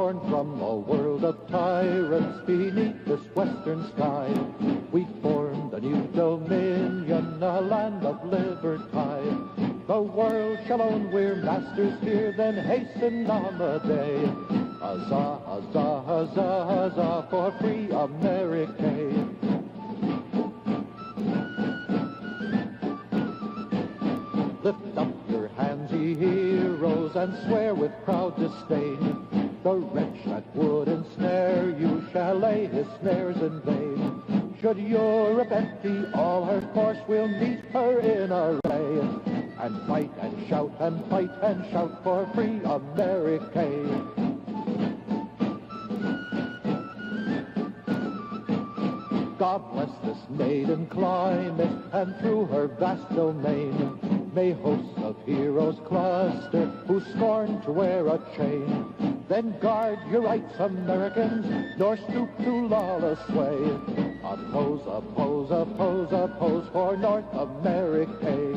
born from a world of tyrants beneath this western sky. We formed a new dominion, a land of liberty. The world shall own, we're masters here, then hasten on the day. Huzzah, huzzah, huzzah, huzzah for free America. Lift up your hands, ye heroes, and swear with proud disdain. The wretch that would ensnare you shall lay his snares in vain. Should Europe empty all her force, we'll meet her in array. And fight and shout and fight and shout for free America. God bless this maiden climate, and through her vast domain may hosts of heroes cluster who scorn to wear a chain. Then guard your rights, Americans, nor stoop to lawless sway. Oppose, oppose, oppose, oppose for North America.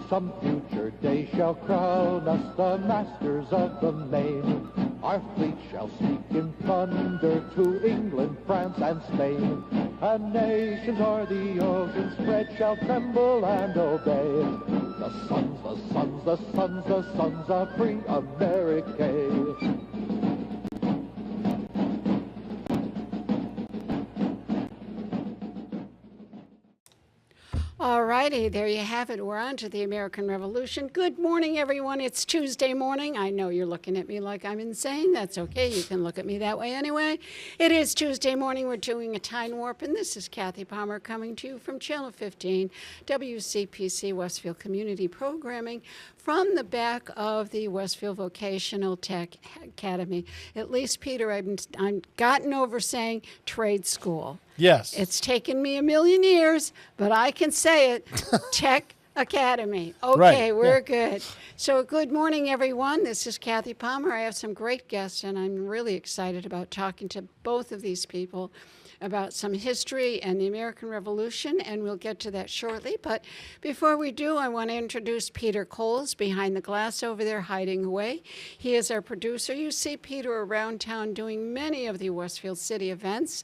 Some future day shall crown us the masters of the main. Our fleet shall speak in thunder to England, France, and Spain. And nations o'er the ocean spread shall tremble and obey. The sons, the sons, the sons, the sons of free America. All righty, there you have it. We're on to the American Revolution. Good morning, everyone. It's Tuesday morning. I know you're looking at me like I'm insane. That's okay. You can look at me that way anyway. It is Tuesday morning. We're doing a time warp, and this is Kathy Palmer coming to you from Channel 15, WCPC Westfield Community Programming, from the back of the Westfield Vocational Tech Academy. At least, Peter, I'm gotten over saying trade school. Yes. It's taken me a million years, but I can say it. Tech Academy. Okay, right. We're good. So good morning, everyone. This is Kathy Palmer. I have some great guests, and I'm really excited about talking to both of these people about some history and the American Revolution, and we'll get to that shortly. But before we do, I want to introduce Peter Coles behind the glass over there, hiding away. He is our producer. You see Peter around town doing many of the Westfield City events.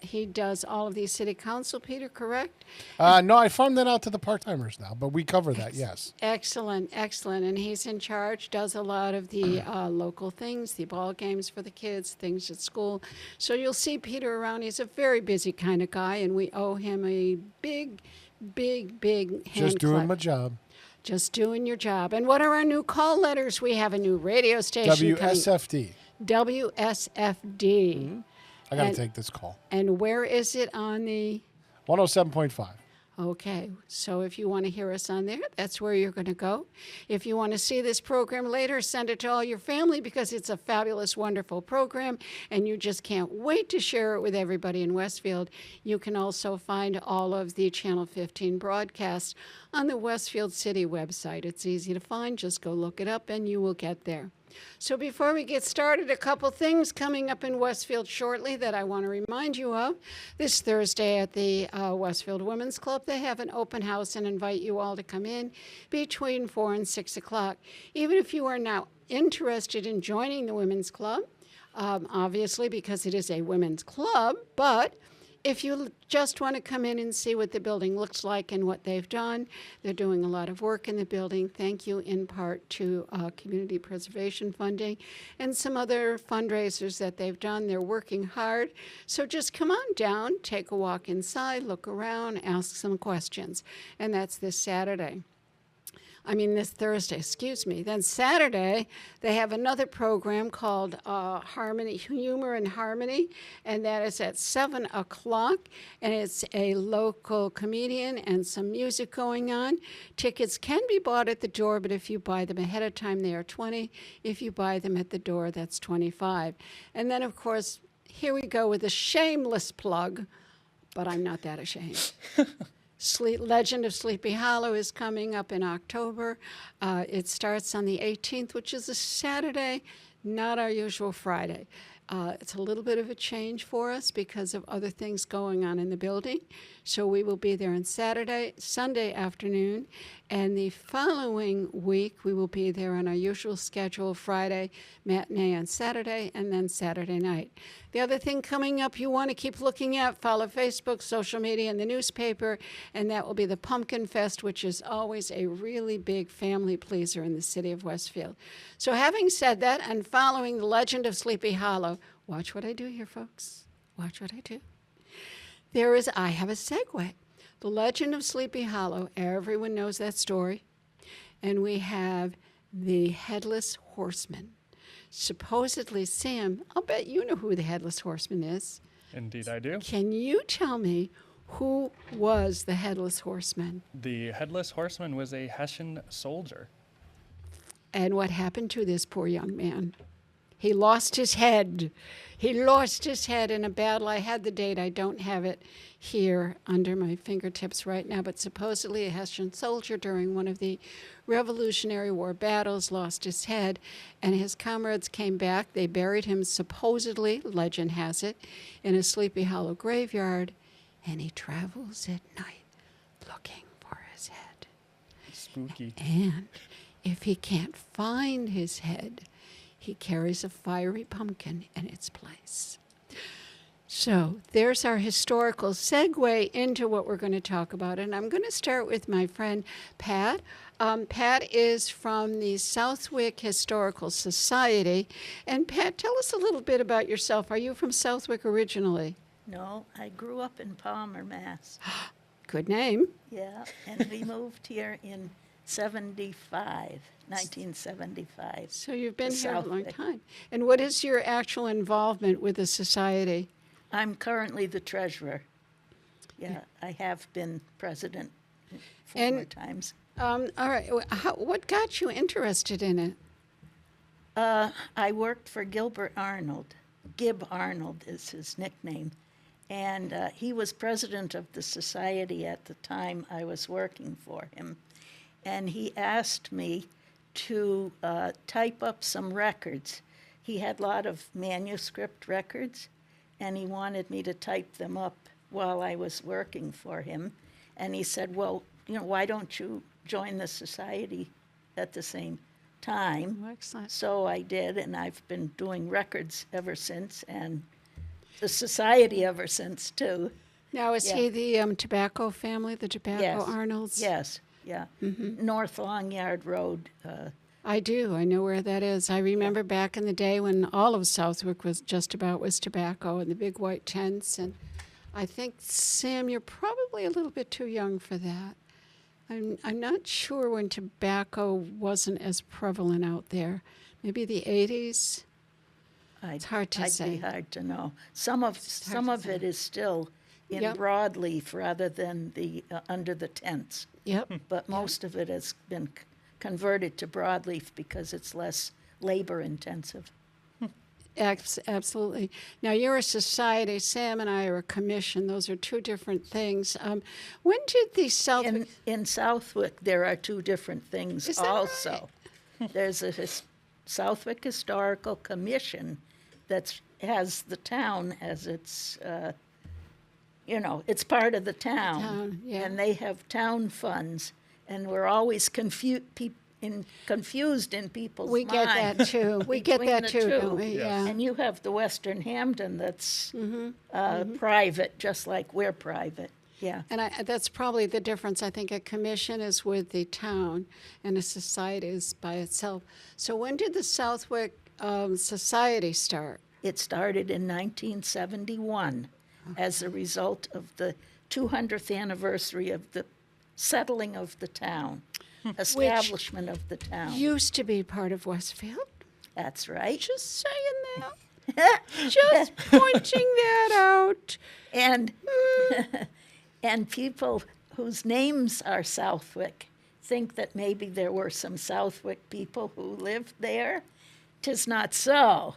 He does all of these city council, Peter, correct? No, I farm that out to the part-timers now, but we cover that, yes. Excellent, excellent. And he's in charge, does a lot of the local things, the ball games for the kids, things at school. So you'll see Peter around. He's a very busy kind of guy, and we owe him a big hand Just doing clap. my job. Just doing your job. And what are our new call letters? We have a new radio station. WSFD. WSFD. Mm-hmm. I got to take this call. And where is it on the... 107.5. Okay, so if you want to hear us on there, that's where you're going to go. If you want to see this program later, send it to all your family because it's a fabulous, wonderful program, and you just can't wait to share it with everybody in Westfield. You can also find all of the Channel 15 broadcasts on the Westfield City website. It's easy to find. Just go look it up, and you will get there. So before we get started, a couple things coming up in Westfield shortly that I want to remind you of. This Thursday at the Westfield Women's Club, they have an open house and invite you all to come in between 4 and 6 o'clock. Even if you are now interested in joining the Women's Club, obviously because it is a women's club, but if you just want to come in and see what the building looks like and what they've done, they're doing a lot of work in the building. Thank you in part to community preservation funding and some other fundraisers that they've done. They're working hard. So just come on down, take a walk inside, look around, ask some questions. And that's this Thursday, excuse me. Then Saturday, they have another program called Humor and Harmony, and that is at 7 o'clock, and it's a local comedian and some music going on. Tickets can be bought at the door, but if you buy them ahead of time, they are $20. If you buy them at the door, that's $25. And then, of course, here we go with a shameless plug, but I'm not that ashamed. Legend of Sleepy Hollow is coming up in October. It starts on the 18th, which is a Saturday, not our usual Friday. It's a little bit of a change for us because of other things going on in the building. So we will be there on Sunday afternoon, and the following week we will be there on our usual schedule, Friday matinee on Saturday, and then Saturday night. The other thing coming up you want to keep looking at, follow Facebook, social media, and the newspaper, and that will be the Pumpkin Fest, which is always a really big family pleaser in the city of Westfield. So having said that, and following the legend of Sleepy Hollow, watch what I do here, folks. Watch what I do. I have a segue. The legend of Sleepy Hollow, everyone knows that story. And we have the Headless Horseman. Supposedly, Sam, I'll bet you know who the Headless Horseman is. Indeed, I do. Can you tell me who was the Headless Horseman? The Headless Horseman was a Hessian soldier. And what happened to this poor young man? He lost his head. He lost his head in a battle. I had the date. I don't have it here under my fingertips right now, but supposedly a Hessian soldier during one of the Revolutionary War battles lost his head, and his comrades came back. They buried him, supposedly, legend has it, in a Sleepy Hollow graveyard, and he travels at night looking for his head. Spooky. And if he can't find his head, he carries a fiery pumpkin in its place. So there's our historical segue into what we're going to talk about. And I'm going to start with my friend Pat. Pat is from the Southwick Historical Society. And Pat, tell us a little bit about yourself. Are you from Southwick originally? No, I grew up in Palmer, Mass. Good name. Yeah, and we moved here in 1975. So you've been to here a long Southwick. time. And what is your actual involvement with the society? I'm currently the treasurer. Yeah, I have been president former times. All right. What got you interested in it? I worked for Gilbert Arnold. Gib Arnold is his nickname. And he was president of the society at the time I was working for him. And he asked me to type up some records. He had a lot of manuscript records, and he wanted me to type them up while I was working for him. And he said, well, why don't you join the society at the same time? Oh, excellent. So I did, and I've been doing records ever since, and the society ever since, too. Now, is Yeah. he the tobacco family, the tobacco Yes. Arnolds? Yes, yeah. North Long Yard Road. I do. I know where that is. I remember back in the day when all of Southwick was tobacco and the big white tents. And I think, Sam, you're probably a little bit too young for that. I'm not sure when tobacco wasn't as prevalent out there. Maybe the 80s? It's hard to say. It'd be hard to know. Some of it is still in Yep. broadleaf rather than the under the tents. Yep. But most of it has been converted to broadleaf because it's less labor intensive. Absolutely. Now, you're a society. Sam and I are a commission. Those are two different things. When did the Southwick... In Southwick, there are two different things Is that also. There's a Southwick Historical Commission that has the town as its, it's part of the town. town, yeah. And they have town funds, and we're always confused in people's We get mind that, too. We get between that, the too, two. don't we? Yeah. And you have the Western Hampton that's private, just like we're private. Yeah. And that's probably the difference. I think a commission is with the town and a society is by itself. So when did the Southwick Society start? It started in 1971 as a result of the 200th anniversary of the settling of the town, establishment of the town. Used to be part of Westfield. That's right. Just saying that. Just pointing that out. And and people whose names are Southwick think that maybe there were some Southwick people who lived there. 'Tis not so.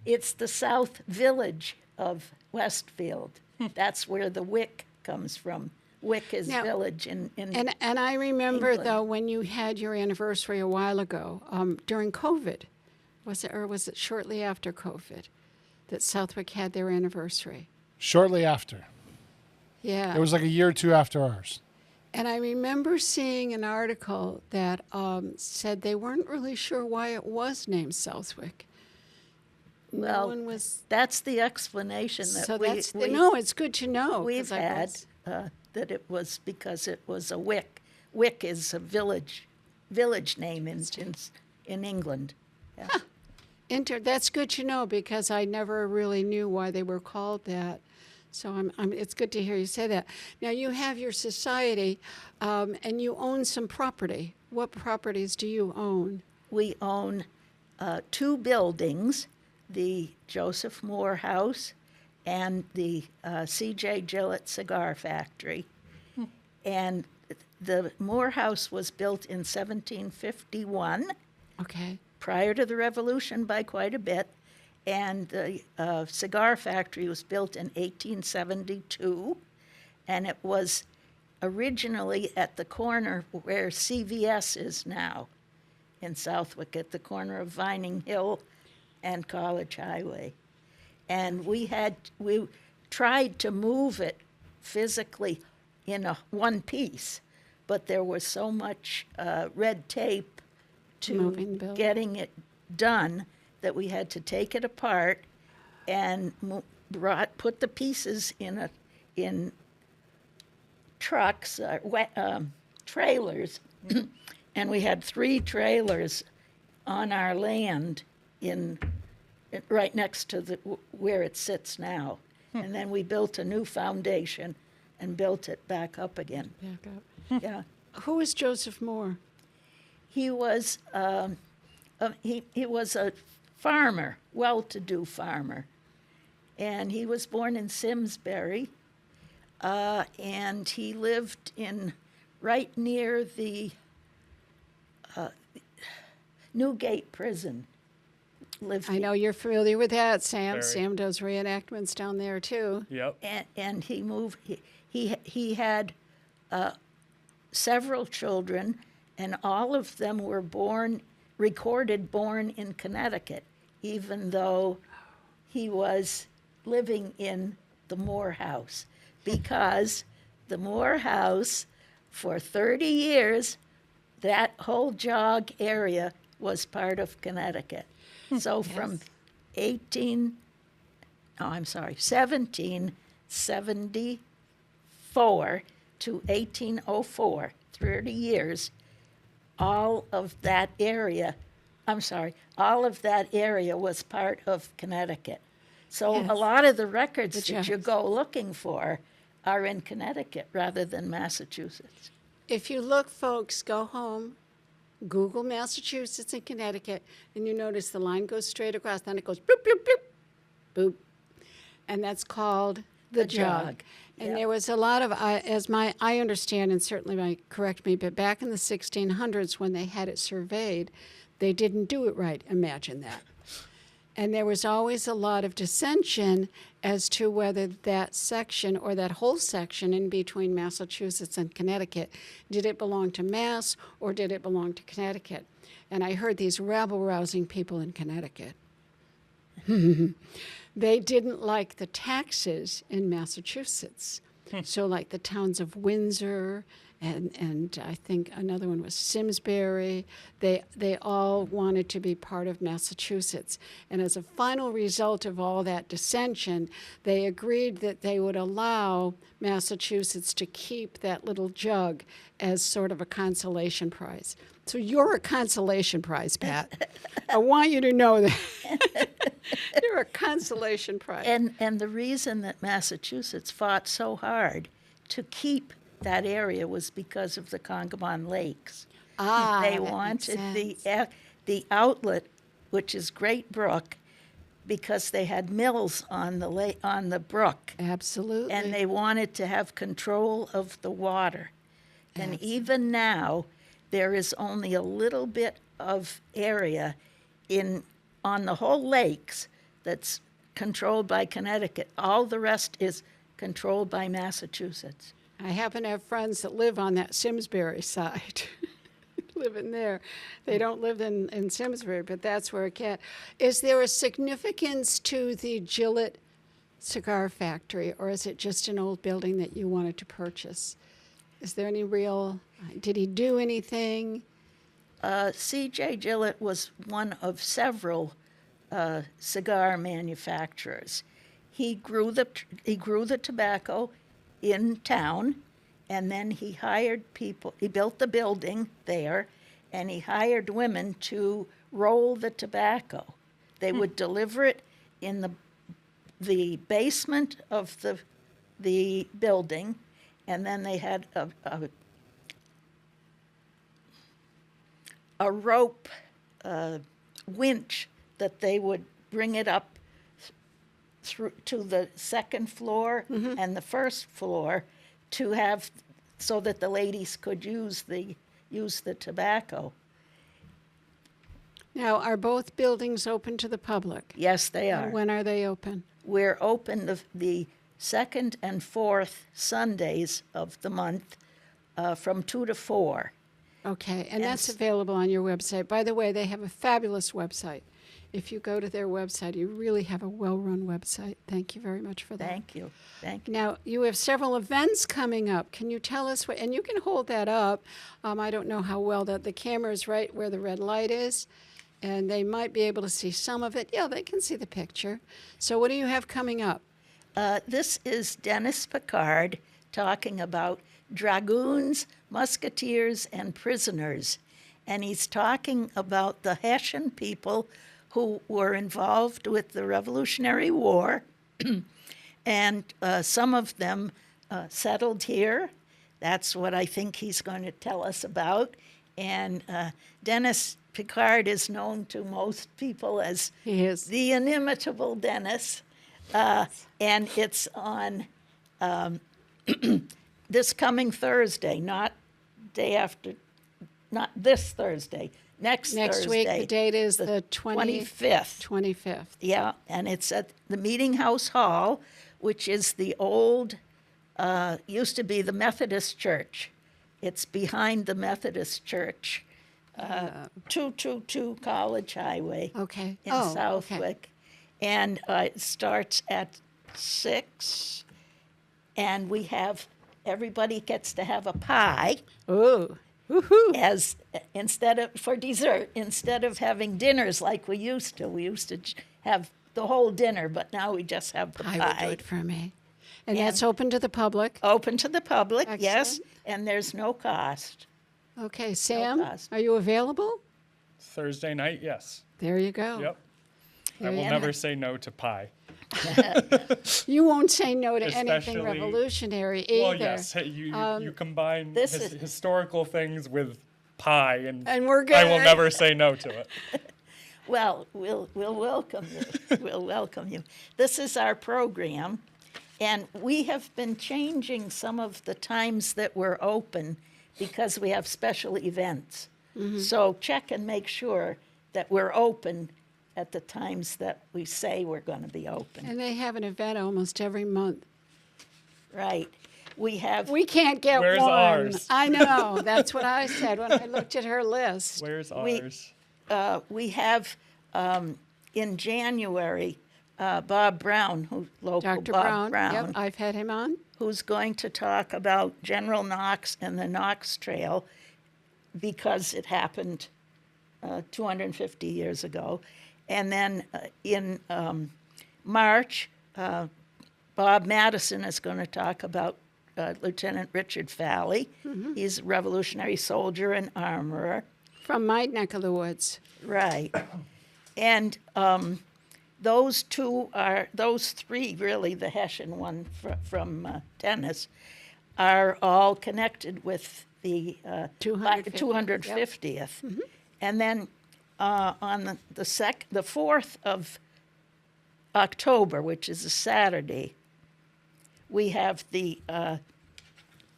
It's the South Village of Westfield. That's where the Wick comes from. Wick is Now- village in And I remember, England. though, when you had your anniversary a while ago, during COVID, was it shortly after COVID, that Southwick had their anniversary? Shortly after. Yeah. It was like a year or two after ours. And I remember seeing an article that said they weren't really sure why it was named Southwick. No Well, one was. that's the explanation that So we no, it's good to know. 'cause we've I had, was- that it was because it was a wick. Wick is a village name in England. Yeah. That's good to know because I never really knew why they were called that. So it's good to hear you say that. Now you have your society, and you own some property. What properties do you own? We own 2 buildings, the Joseph Moore House and the C.J. Gillett Cigar Factory. And the Moore House was built in 1751, Okay. prior to the Revolution by quite a bit, and the cigar factory was built in 1872, and it was originally at the corner where CVS is now in Southwick, at the corner of Vining Hill and College Highway. And we tried to move it physically in one piece, but there was so much red tape Moving to building. getting it done that we had to take it apart and put the pieces in trucks, trailers, and we had 3 trailers on our land right next to where it sits now. And then we built a new foundation and built it back up again. Back up. Yeah. Who is Joseph Moore? He was he was a farmer, well-to-do farmer, and he was born in Simsbury, and he lived right near the Newgate Prison. I know you're familiar with that, Sam. Very. Sam does reenactments down there too. Yep. And he moved. He had several children, and all of them were recorded born in Connecticut, even though he was living in the Moore House, because the Moore House, for 30 years, that whole jog area was part of Connecticut. So from 1774 to 1804, 30 years, all of that area was part of Connecticut. So Yes. a lot of the records The that you jogs. go looking for are in Connecticut rather than Massachusetts. If you look, folks, go home, Google Massachusetts and Connecticut, and you notice the line goes straight across, then it goes bloop, bloop, bloop, boop. And that's called the jog. jog. And Yep. there was a lot of, I understand, and certainly might correct me, but back in the 1600s when they had it surveyed, they didn't do it right. Imagine that. And there was always a lot of dissension as to whether that section or that whole section in between Massachusetts and Connecticut, did it belong to Mass or did it belong to Connecticut? And I heard these rabble-rousing people in Connecticut. They didn't like the taxes in Massachusetts. So like the towns of Windsor and I think another one was Simsbury, they all wanted to be part of Massachusetts. And as a final result of all that dissension, they agreed that they would allow Massachusetts to keep that little jug as sort of a consolation prize. So you're a consolation prize, Pat. I want you to know that. You're a consolation prize. And the reason that Massachusetts fought so hard to keep that area was because of the Congamon Lakes. They that makes wanted sense. the outlet, which is Great Brook, because they had mills on the brook, Absolutely. and they wanted to have control of the water. And even now, there is only a little bit of area on the whole lakes that's controlled by Connecticut. All the rest is controlled by Massachusetts. I happen to have friends that live on that Simsbury side. Live in there. They don't live in Simsbury, but that's where it can. Is there a significance to the Gillett cigar factory, or is it just an old building that you wanted to purchase? Is there any real, did he do anything? C.J. Gillett was one of several cigar manufacturers. He grew the tobacco in town, and then he hired people. He built the building there, and he hired women to roll the tobacco. They would deliver it in the basement of the building, and then they had a rope winch that they would bring it up through to the second floor and the first floor to have so that the ladies could use the tobacco. Now, are both buildings open to the public? Yes, they are. And when are they open? We're open the second and fourth Sundays of the month from 2 to 4. Okay, and that's available on your website. By the way, they have a fabulous website. If you go to their website, you really have a well-run website. Thank you very much for that. Thank you. Thank you. Now, you have several events coming up. Can you tell us what, and you can hold that up. I don't know how well that the camera is right where the red light is, and they might be able to see some of it. Yeah, they can see the picture. So what do you have coming up? This is Dennis Picard talking about dragoons, musketeers, and prisoners. And he's talking about the Hessian people who were involved with the Revolutionary War. And some of them settled here. That's what I think he's going to tell us about. And Dennis Picard is known to most people as He is. the inimitable Dennis. And it's on this coming Thursday, not day after, not this Thursday, next Next Thursday. week, the date is the 25th. 25th. Yeah, and it's at the Meeting House Hall, which is the old, used to be the Methodist Church. It's behind the Methodist Church, 222 College Highway Okay. in Oh, Southwick. okay. And it starts at 6, and we have, everybody gets to have a pie Ooh. Woohoo. as for dessert, instead of having dinners like we used to have the whole dinner, but now we just have the I pie. would do it for me. And that's open to the public? Open to the public, yes, Excellent. and there's no cost. Okay, Sam, cost. are you available? Thursday night, yes. There you go. Yep. I Here will you never say no to pie. You won't say no to anything Especially- revolutionary either. Well, yes, you combine this is- historical things with pie, and we're I will good. never say no to it. Well, we'll welcome you. We'll welcome you. This is our program, and we have been changing some of the times that we're open because we have special events. So check and make sure that we're open at the times that we say we're going to be open. And they have an event almost every month. Right. We have We can't get Where's one. ours? I know. That's what I said when I looked at her list. Where's We- ours? we have in January Bob Brown, local Dr. Bob Brown. Yep, I've had him on. who's going to talk about General Knox and the Knox Trail because it happened 250 years ago. And then in March, Bob Madison is going to talk about Lieutenant Richard Falley. He's a Revolutionary soldier and armorer. From my neck of the woods. Right. And those three, really, the Hessian one from Dennis, are all connected with the 250th. And then on the 4th of October, which is a Saturday, we have the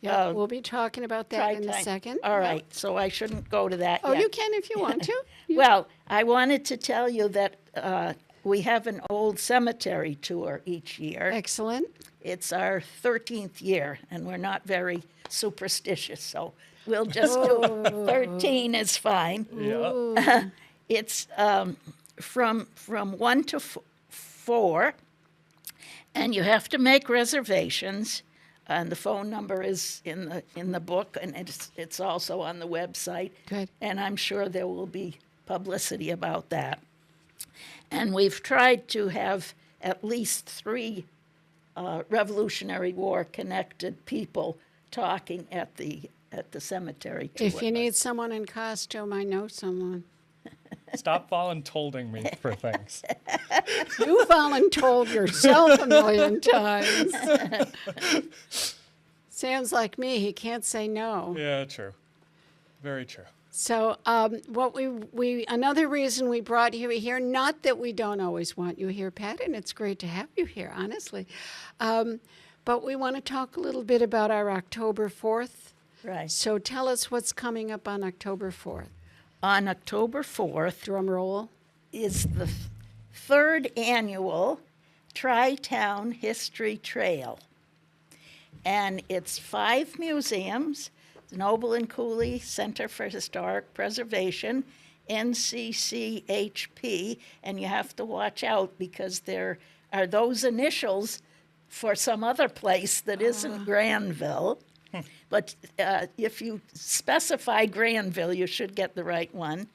Yeah, we'll be talking about that in a Tri-Time. second. All right, so I shouldn't go to that Oh, yet. you can if you want to. Well, I wanted to tell you that we have an old cemetery tour each year. Excellent. It's our 13th year, and we're not very superstitious, so we'll just do 13 is fine. Yeah. It's from 1 to 4, And you have to make reservations, and the phone number is in the book, and it's also on the website. Good. And I'm sure there will be publicity about that. And we've tried to have at least 3 Revolutionary War connected people talking at the cemetery tour. If you need someone in costume, I know someone. Stop voluntolding me for things. You voluntold yourself a million times. Sounds like me. He can't say no. Yeah, true. Very true. So what we another reason we brought you here, not that we don't always want you here, Pat, and it's great to have you here, honestly, but we want to talk a little bit about our October 4th. Right. So tell us what's coming up on October 4th. On October 4th Drum roll. is the 3rd annual Tri-Town History Trail. And it's 5 museums, the Noble and Cooley Center for Historic Preservation, NCCHP, and you have to watch out because there are those initials for some other place that isn't Granville. But if you specify Granville, you should get the right one.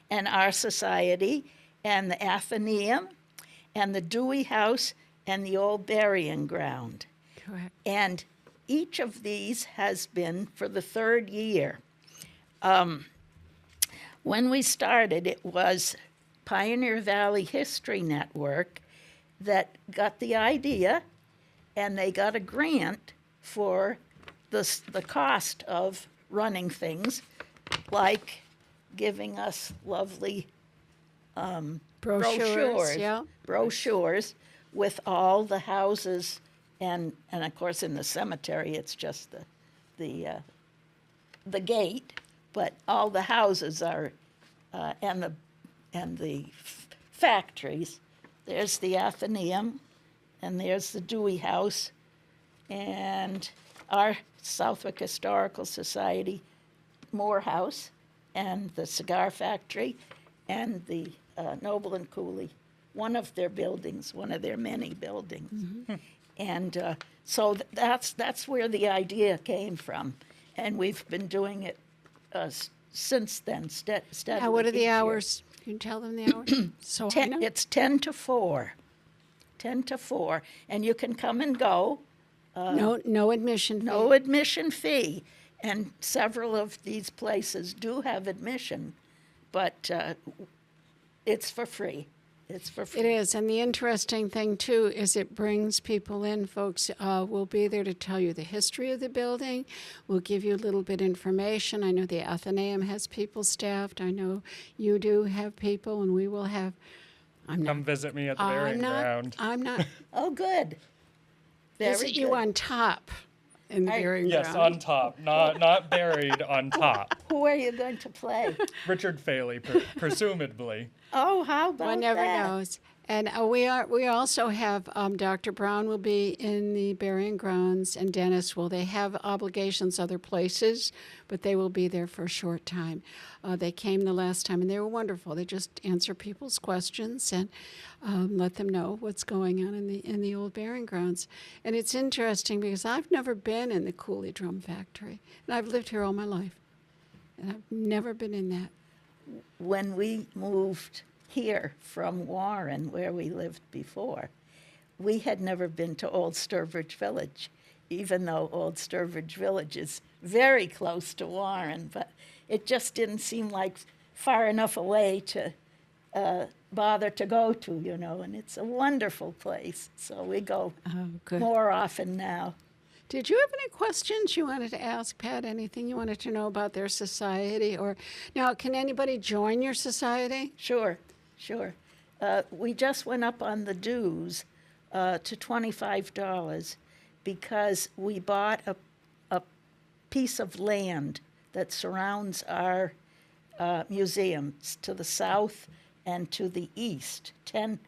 And our society, and the Athenaeum, and the Dewey House, and the old burying ground. Correct. And each of these has been for the 3rd year. When we started, it was Pioneer Valley History Network that got the idea, and they got a grant for the cost of running things, like giving us lovely Brochures, yeah. brochures with all the houses, and of course in the cemetery it's just the gate, but all the houses are and the factories. There's the Athenaeum, and there's the Dewey House, and our Southwick Historical Society Morehouse, and the cigar factory, and the Noble and Cooley, one of their buildings, one of their many buildings. Mm-hmm. And so that's where the idea came from, and we've been doing it since then, steadily. Now, what are each the year. hours? Can you tell them the hours? So I know. It's 10 to 4. 10 to 4, and you can come and go. No admission fee. No admission fee, and several of these places do have admission, but it's for free. It's for free. It is, and the interesting thing, too, is it brings people in. Folks will be there to tell you the history of the building. We'll give you a little bit information. I know the Athenaeum has people staffed. I know you do have people, and we will have... Come visit me at the burying ground. I'm not... Oh, good. Very visit you good. on top in the burying Yes, ground. on top, not buried on top. Who are you going to play? Richard Faley, presumably. Oh, how about One never that? knows. And we also have Dr. Brown will be in the burying grounds, and Dennis will. They have obligations other places, but they will be there for a short time. They came the last time, and they were wonderful. They just answer people's questions and let them know what's going on in the old burying grounds. And it's interesting because I've never been in the Cooley Drum Factory, and I've lived here all my life, and I've never been in that. When we moved here from Warren, where we lived before, we had never been to Old Sturbridge Village, even though Old Sturbridge Village is very close to Warren, but it just didn't seem like far enough away to bother to go to, and it's a wonderful place, so we go Good. more often now. Did you have any questions you wanted to ask, Pat? Anything you wanted to know about their society? Or now, can anybody join your society? Sure. We just went up on the dues to $25 because we bought a piece of land that surrounds our museums to the south and to the east, 10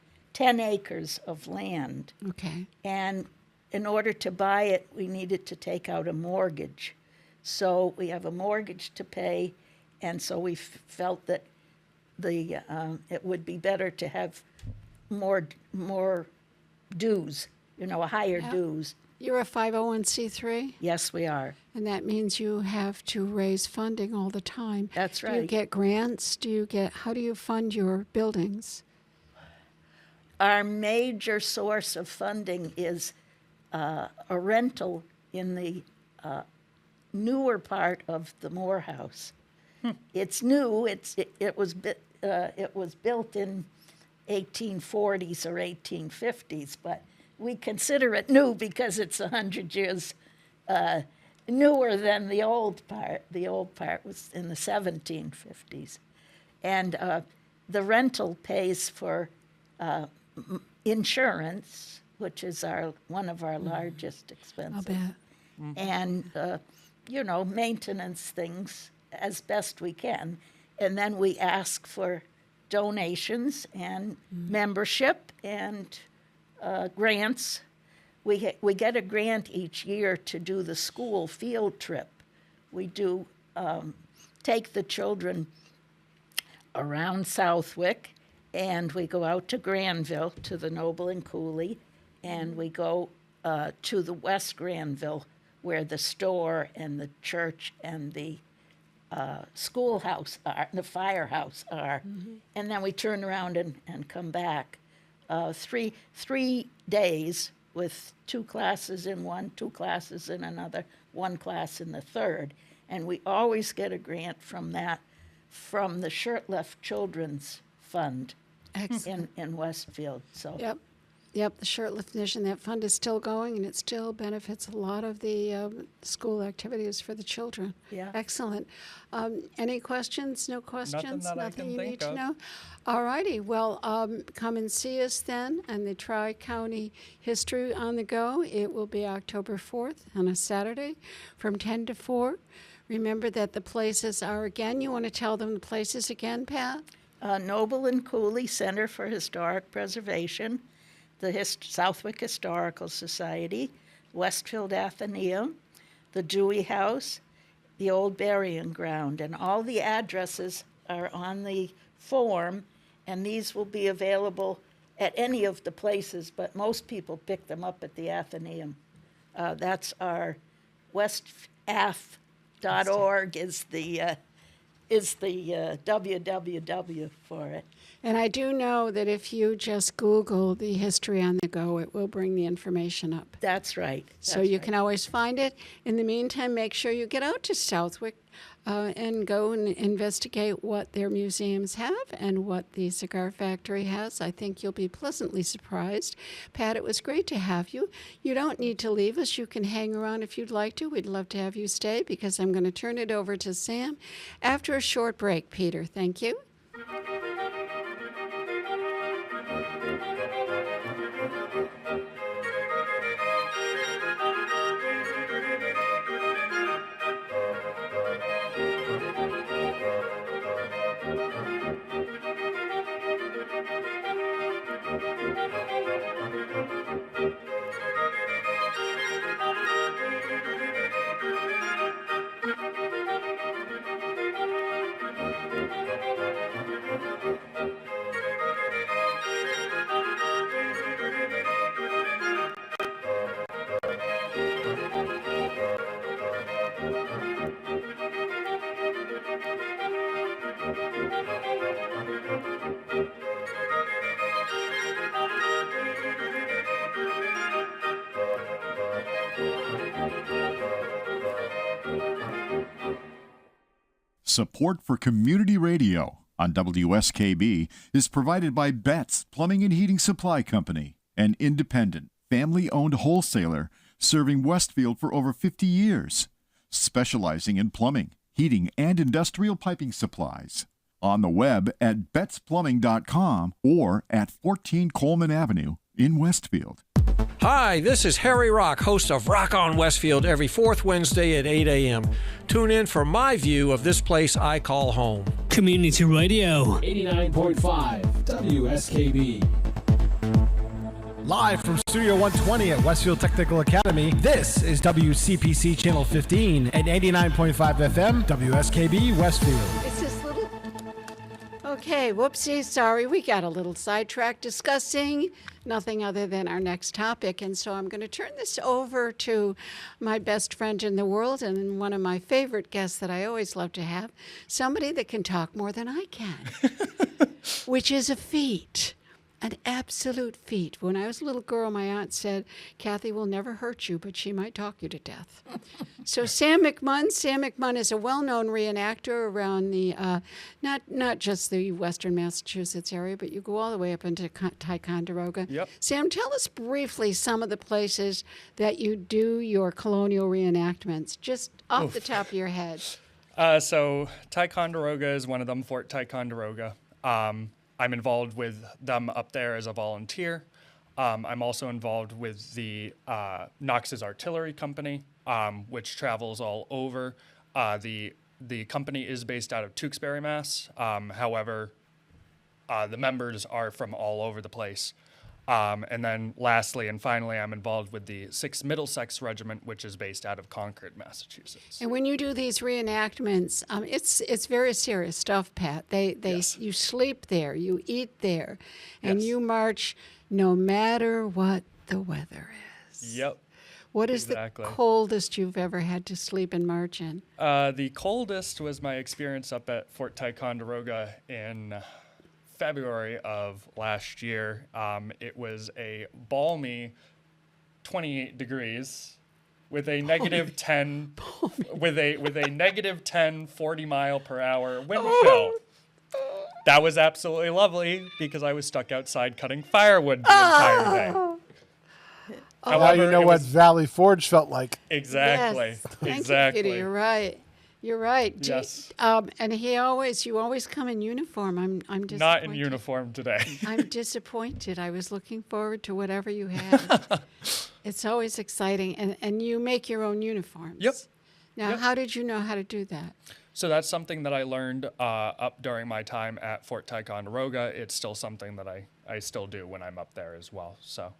acres of land. Okay. And in order to buy it, we needed to take out a mortgage. So we have a mortgage to pay, and so we felt that it would be better to have more dues higher dues. You're a 501c3, Yes, we are. and that means you have to raise funding all the time. That's Do you right. get grants? How do you fund your buildings? Our major source of funding is a rental in the newer part of the Moore House. It's new. It was built in 1840s or 1850s, but we consider it new because it's 100 years newer than the old part. The old part was in the 1750s. And the rental pays for insurance, which is one of our largest expenses. I'll bet. And, maintenance things as best we can. And then we ask for donations and membership and grants. We get a grant each year to do the school field trip. We do take the children around Southwick, and we go out to Granville, to the Noble and Cooley, and we go to the West Granville, where the store and the church and the schoolhouse are, the firehouse are. And then we turn around and come back. 3 days with 2 classes in one, 2 classes in another, 1 class in the third. And we always get a grant from the Shirtlift Children's Fund in Westfield. So Yep, the Shirtlift Nation, that fund is still going, and it still benefits a lot of the school activities for the children. Yeah. Excellent. Any questions? No questions? that I Nothing can you think need to of. know? All righty. Well, come and see us then on the Tri-County History on the Go. It will be October 4th on a Saturday from 10 to 4. Remember that the places are, again, you want to tell them the places again, Pat? Noble and Cooley Center for Historic Preservation, the Southwick Historical Society, Westfield Athenaeum, the Dewey House, the Old Burying Ground, and all the addresses are on the form, and these will be available at any of the places, but most people pick them up at the Athenaeum. That's our westaf.org is the www for it. And I do know that if you just Google the History on the Go, it will bring the information up. That's right. So you can always find it. In the meantime, make sure you get out to Southwick and go and investigate what their museums have and what the cigar factory has. I think you'll be pleasantly surprised. Pat, it was great to have you. You don't need to leave us. You can hang around if you'd like to. We'd love to have you stay because I'm going to turn it over to Sam after a short break. Peter, thank you. Support for community radio on WSKB is provided by Betts Plumbing and Heating Supply Company, an independent, family-owned wholesaler serving Westfield for over 50 years, specializing in plumbing, heating, and industrial piping supplies. On the web at bettsplumbing.com or at 14 Coleman Avenue in Westfield. Hi, this is Harry Rock, host of Rock on Westfield every 4th Wednesday at 8 a.m. Tune in for my view of this place I call home. Community Radio. 89.5 WSKB. Live from Studio 120 at Westfield Technical Academy, this is WCPC Channel 15 at 89.5 FM, WSKB Westfield. It's this little... Okay, whoopsie, sorry, we got a little sidetracked discussing nothing other than our next topic. And so I'm going to turn this over to my best friend in the world and one of my favorite guests that I always love to have, somebody that can talk more than I can, which is a feat. An absolute feat. When I was a little girl, my aunt said, Kathy will never hurt you, but she might talk you to death. So Sam McMunn is a well-known reenactor around the, not just the western Massachusetts area, but you go all the way up into Ticonderoga. Yep. Sam, tell us briefly some of the places that you do your colonial reenactments, just off the top of your head. So Ticonderoga is one of them, Fort Ticonderoga. I'm involved with them up there as a volunteer. I'm also involved with the Knox's Artillery Company, which travels all over. The company is based out of Tewksbury, Mass. However, the members are from all over the place. And then lastly and finally, I'm involved with the 6th Middlesex Regiment, which is based out of Concord, Massachusetts. And when you do these reenactments, it's very serious stuff, Pat. Yes. You sleep there, you eat there, and Yes. you march no matter what the weather is. Yep. What is exactly. the coldest you've ever had to sleep and march in? The coldest was my experience up at Fort Ticonderoga in February of last year. It was a balmy 28 degrees with a negative 10 with a negative 10 40 mile per hour wind chill. That was absolutely lovely because I was stuck outside cutting firewood the entire day. Now you know what Valley Forge felt like. Exactly. Yes. Thank Exactly. you, Peter. You're right. You're right. Yes. And you always come in uniform. I'm disappointed. Not in uniform today. I'm disappointed. I was looking forward to whatever you had. It's always exciting. And you make your own uniforms. Yep. Now, Yep. how did you know how to do that? So that's something that I learned up during my time at Fort Ticonderoga. It's still something that I still do when I'm up there as well. So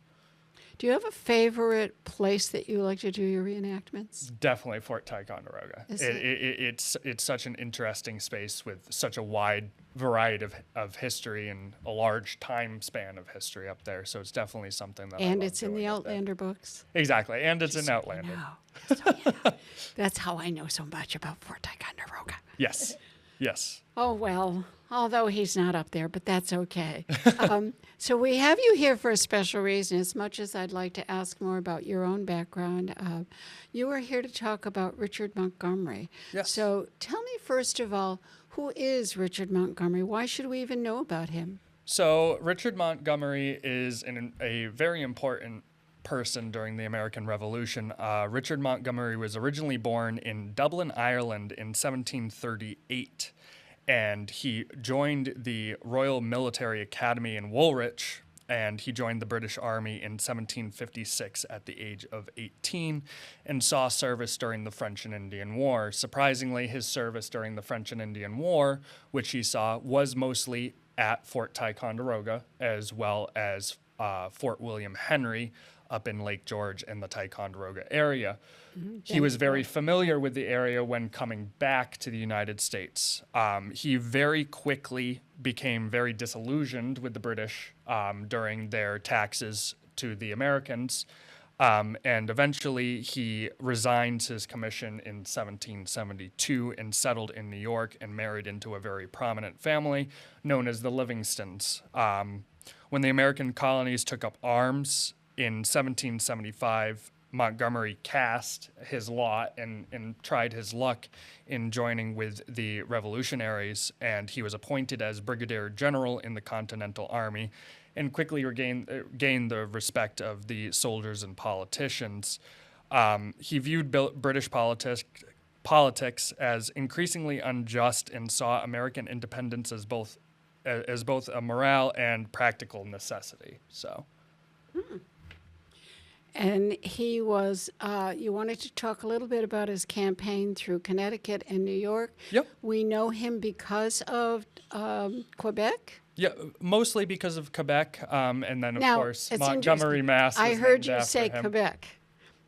Do you have a favorite place that you like to do your reenactments? definitely Fort Ticonderoga. Is It's such an interesting space with such a wide variety of history and a large time span of history up there. So it's definitely something that I And love it's in the doing up there. Outlander books. Exactly, and it's in Outlander. No. Just so you know. That's how I know so much about Fort Ticonderoga. Yes, yes. Oh, well, although he's not up there, but that's okay. So we have you here for a special reason. As much as I'd like to ask more about your own background, you are here to talk about Richard Montgomery. Yes. So tell me, first of all, who is Richard Montgomery? Why should we even know about him? So Richard Montgomery is a very important person during the American Revolution. Richard Montgomery was originally born in Dublin, Ireland in 1738. And he joined the Royal Military Academy in Woolwich, and he joined the British Army in 1756 at the age of 18 and saw service during the French and Indian War. Surprisingly, his service during the French and Indian War, which he saw, was mostly at Fort Ticonderoga as well as Fort William Henry up in Lake George and the Ticonderoga area. He was very familiar with the area when coming back to the United States. He very quickly became very disillusioned with the British during their taxes to the Americans, and eventually he resigned his commission in 1772 and settled in New York and married into a very prominent family known as the Livingstons. When the American colonies took up arms in 1775, Montgomery cast his lot and tried his luck in joining with the revolutionaries, and he was appointed as brigadier general in the Continental Army and quickly gained the respect of the soldiers and politicians. He viewed British politics as increasingly unjust and saw American independence as both a morale and practical necessity. So. And he was, you wanted to talk a little bit about his campaign through Connecticut and New York. Yep. We know him because of Quebec. Yeah, mostly because of Quebec, and then, of Now, course, it's Montgomery, interesting. Mass. I is heard named you after say him. Quebec.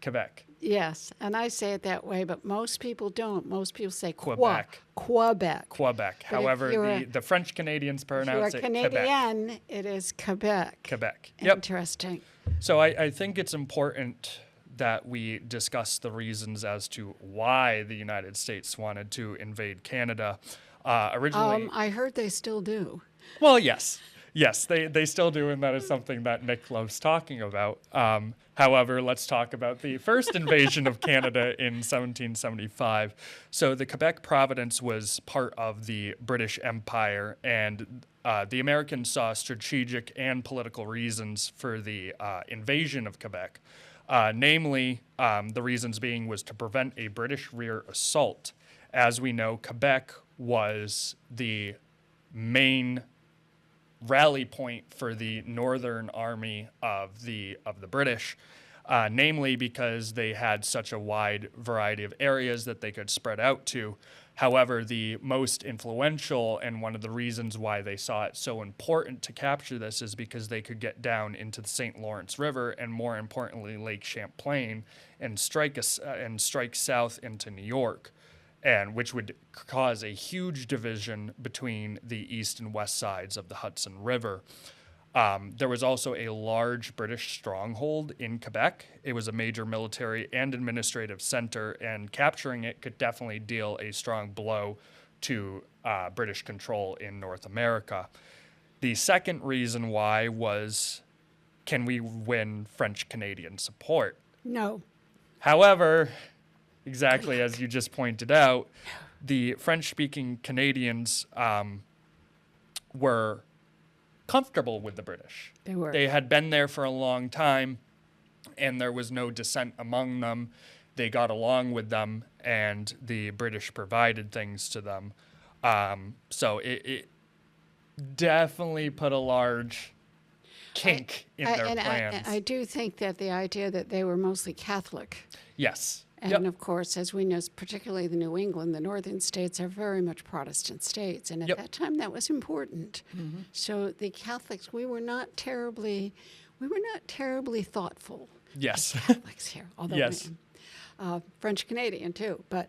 Quebec. Yes, and I say it that way, but most people don't. Most people say Quebec. Quebec. Quebec. But if However, you're the French Canadians If you're a pronounce it Quebec. Canadian, it is Quebec. Quebec. Yep. Interesting. So I think it's important that we discuss the reasons as to why the United States wanted to invade Canada. Originally, I heard they still do. well, yes. Yes, they still do, and that is something that Nick loves talking about. However, let's talk about the first invasion of Canada in 1775. So the Quebec province was part of the British Empire, and the Americans saw strategic and political reasons for the invasion of Quebec. Namely, the reasons being was to prevent a British rear assault. As we know, Quebec was the main rally point for the Northern Army of the British, namely because they had such a wide variety of areas that they could spread out to. However, the most influential and one of the reasons why they saw it so important to capture this is because they could get down into the St. Lawrence River and, more importantly, Lake Champlain and strike south into New York, and which would cause a huge division between the east and west sides of the Hudson River. There was also a large British stronghold in Quebec. It was a major military and administrative center, and capturing it could definitely deal a strong blow to British control in North America. The second reason why was, can we win French-Canadian support? No. However, exactly as you just pointed out, the French-speaking Canadians were comfortable with the British. They were. They had been there for a long time, and there was no dissent among them. They got along with them, and the British provided things to them. So it definitely put a large kink in their plans. I do think that the idea that they were mostly Catholic. Yes. And Yep. of course, as we know, particularly the New England, the northern states are very much Protestant states. And at Yep. that time, that was important. So the Catholics, we were not terribly thoughtful Yes. Catholics here. Although Yes. French Canadian too. But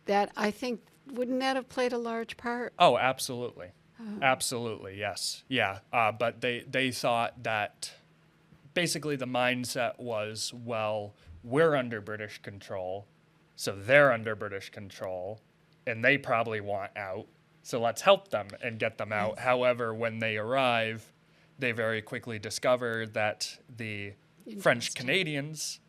that, I think, wouldn't that have played a large part? Oh, absolutely. Absolutely, yes. Yeah, but they thought that basically the mindset was, well, we're under British control, so they're under British control, and they probably want out, so let's help them and get them out. However, when they arrive, they very quickly discover that the French Canadians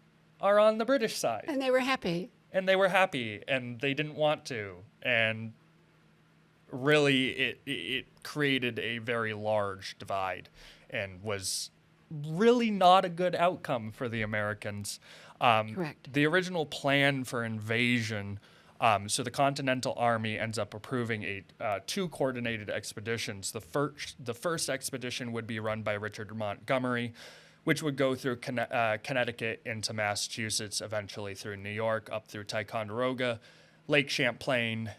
are on the British side. And they were happy. And they were happy, and they didn't want to. And really, it created a very large divide and was really not a good outcome for the Americans. Correct. The original plan for invasion, so the Continental Army ends up approving two coordinated expeditions. The first expedition would be run by Richard Montgomery, which would go through Connecticut into Massachusetts, eventually through New York, up through Ticonderoga, Lake Champlain,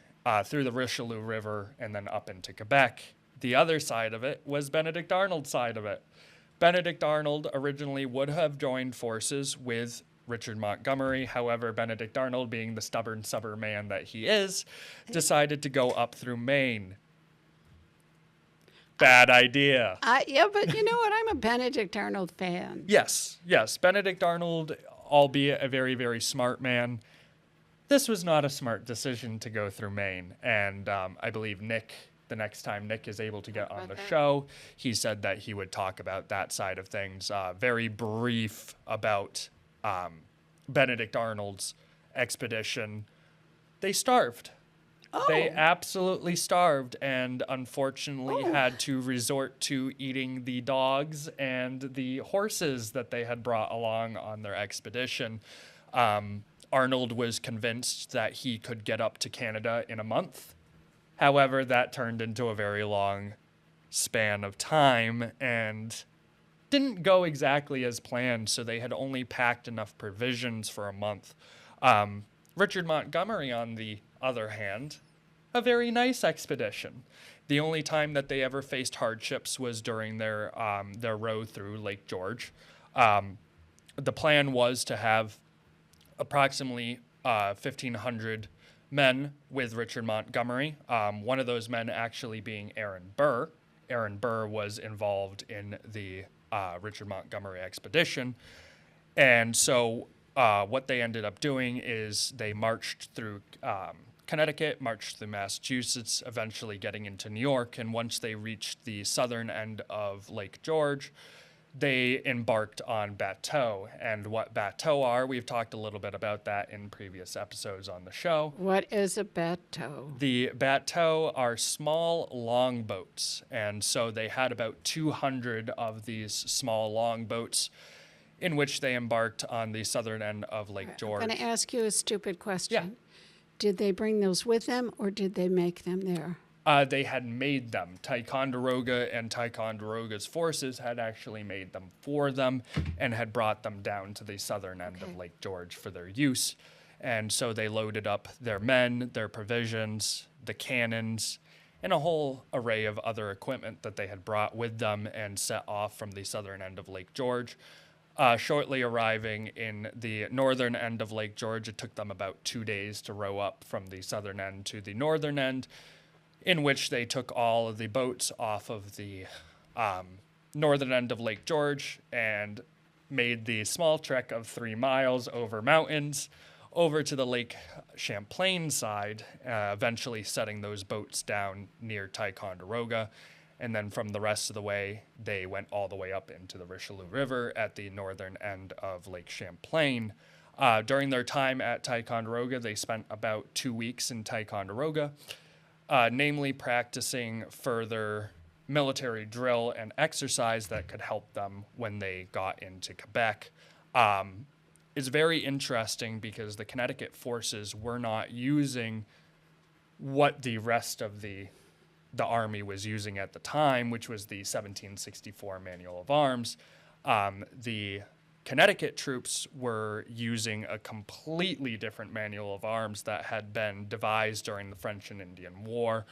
through the Richelieu River, and then up into Quebec. The other side of it was Benedict Arnold's side of it. Benedict Arnold originally would have joined forces with Richard Montgomery. However, Benedict Arnold, being the stubborn man that he is, decided to go up through Maine. Bad idea. Yeah, but you know what? I'm a Benedict Arnold fan. Yes. Benedict Arnold, albeit a very, very smart man, this was not a smart decision to go through Maine. And I believe Nick, the next time Nick is able to get on the show, he said that he would talk about that side of things. Very brief about Benedict Arnold's expedition. They starved. Oh. They absolutely starved, and unfortunately had to resort to eating the dogs and the horses that they had brought along on their expedition. Arnold was convinced that he could get up to Canada in a month. However, that turned into a very long span of time and didn't go exactly as planned, so they had only packed enough provisions for a month. Richard Montgomery, on the other hand, a very nice expedition. The only time that they ever faced hardships was during their row through Lake George. The plan was to have approximately 1,500 men with Richard Montgomery. One of those men actually being Aaron Burr. Aaron Burr was involved in the Richard Montgomery expedition. And so what they ended up doing is they marched through Connecticut, marched through Massachusetts, eventually getting into New York. And once they reached the southern end of Lake George, they embarked on bateaux. And what bateaux are, we've talked a little bit about that in previous episodes on the show. What is a bateau? The bateaux are small longboats. And so they had about 200 of these small longboats in which they embarked on the southern end of Lake George. I'm going to ask you a stupid question. Yeah. Did they bring those with them, or did they make them there? They had made them. Ticonderoga and Ticonderoga's forces had actually made them for them and had brought them down to the southern end of Lake George for their use. And so they loaded up their men, their provisions, the cannons, and a whole array of other equipment that they had brought with them and set off from the southern end of Lake George. Shortly arriving in the northern end of Lake George, it took them about 2 days to row up from the southern end to the northern end, in which they took all of the boats off of the northern end of Lake George and made the small trek of 3 miles over mountains over to the Lake Champlain side, eventually setting those boats down near Ticonderoga. And then from the rest of the way, they went all the way up into the Richelieu River at the northern end of Lake Champlain. During their time at Ticonderoga, they spent about 2 weeks in Ticonderoga, namely practicing further military drill and exercise that could help them when they got into Quebec. It's very interesting because the Connecticut forces were not using what the rest of the Army was using at the time, which was the 1764 Manual of Arms. The Connecticut troops were using a completely different Manual of Arms that had been devised during the French and Indian War.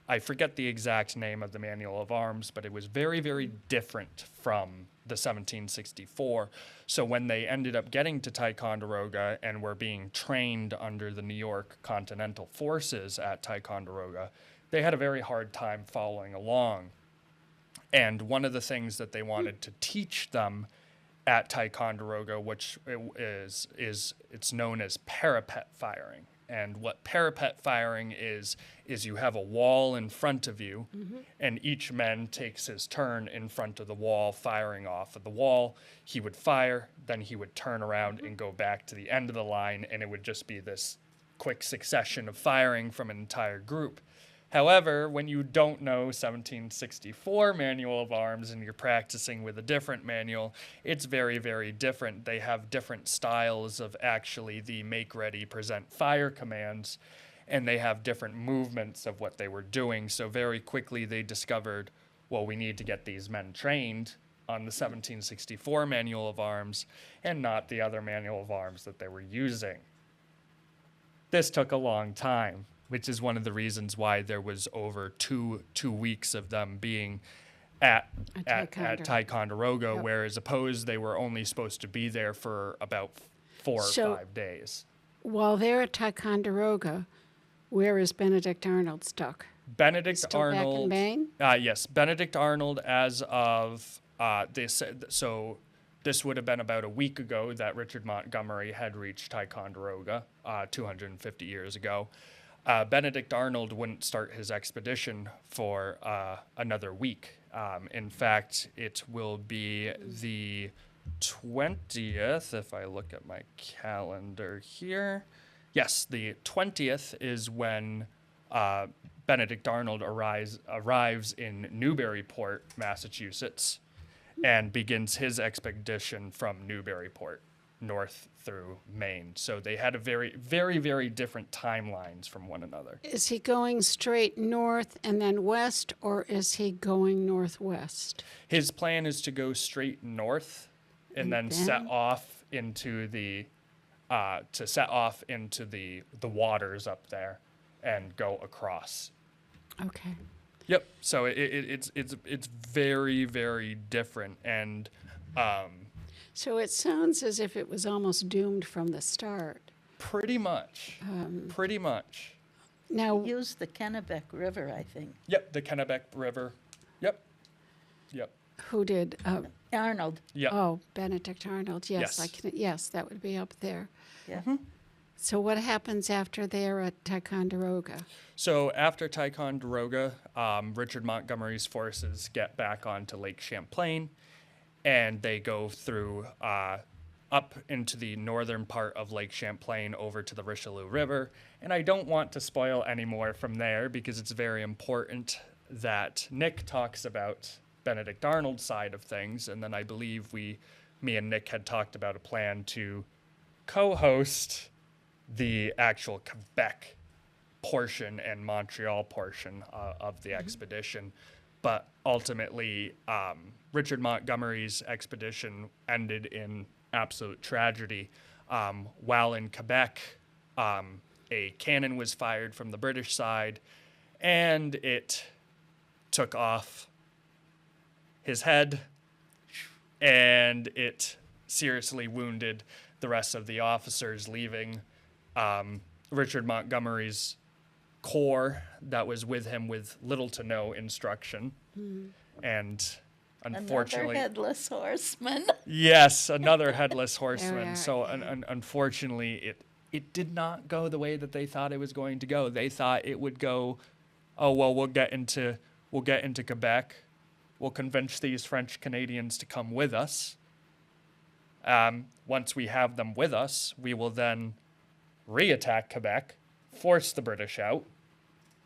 I forget the exact name of the Manual of Arms, but it was very, very different from the 1764. So when they ended up getting to Ticonderoga and were being trained under the New York Continental Forces at Ticonderoga, they had a very hard time following along. And one of the things that they wanted to teach them at Ticonderoga, which is it's known as parapet firing. And what parapet firing is you have a wall in front of you, and each man takes his turn in front of the wall, firing off of the wall. He would fire, then he would turn around and go back to the end of the line, and it would just be this quick succession of firing from an entire group. However, when you don't know 1764 Manual of Arms and you're practicing with a different manual, it's very, very different. They have different styles of actually the make, ready, present, fire commands, and they have different movements of what they were doing. So very quickly they discovered, well, we need to get these men trained on the 1764 Manual of Arms and not the other Manual of Arms that they were using. This took a long time, which is one of the reasons why there was over two weeks of them being at Ticonderoga, Yep. whereas opposed they were only supposed to be there for about 4 or 5 days. While they're at Ticonderoga, where is Benedict Arnold stuck? Benedict Still Arnold. back in Maine? Yes, Benedict Arnold as of this would have been about a week ago that Richard Montgomery had reached Ticonderoga 250 years ago. Benedict Arnold wouldn't start his expedition for another week. In fact, it will be the 20th, if I look at my calendar here. Yes, the 20th is when Benedict Arnold arrives in Newburyport, Massachusetts, and begins his expedition from Newburyport north through Maine. So they had a very, very, very different timelines from one another. Is he going straight north and then west, or is he going northwest? His plan is to go straight north and then set off into the waters up there and go across. Okay. Yep. So it's very, very different. And So it sounds as if it was almost doomed from the start. Pretty much. Pretty much. Now, Used the Kennebec River, I think. Yep, the Kennebec River. Yep. Yep. who did? Arnold. Yep. Oh, Benedict Arnold. Yes, Yes. Yes, that would be up there. Yeah. So what happens after they're at Ticonderoga? So after Ticonderoga, Richard Montgomery's forces get back onto Lake Champlain, and they go through up into the northern part of Lake Champlain over to the Richelieu River. And I don't want to spoil any more from there because it's very important that Nick talks about Benedict Arnold's side of things. And then I believe me and Nick had talked about a plan to co-host the actual Quebec portion and Montreal portion of the expedition. But ultimately, Richard Montgomery's expedition ended in absolute tragedy. While in Quebec, a cannon was fired from the British side, and it took off his head, and it seriously wounded the rest of the officers, leaving Richard Montgomery's corps that was with him with little to no instruction. And unfortunately, Another headless horseman. yes, another headless There we horseman. are, So yeah. unfortunately, it did not go the way that they thought it was going to go. They thought it would go, oh well, we'll get into Quebec, we'll convince these French Canadians to come with us. Once we have them with us, we will then re-attack Quebec, force the British out,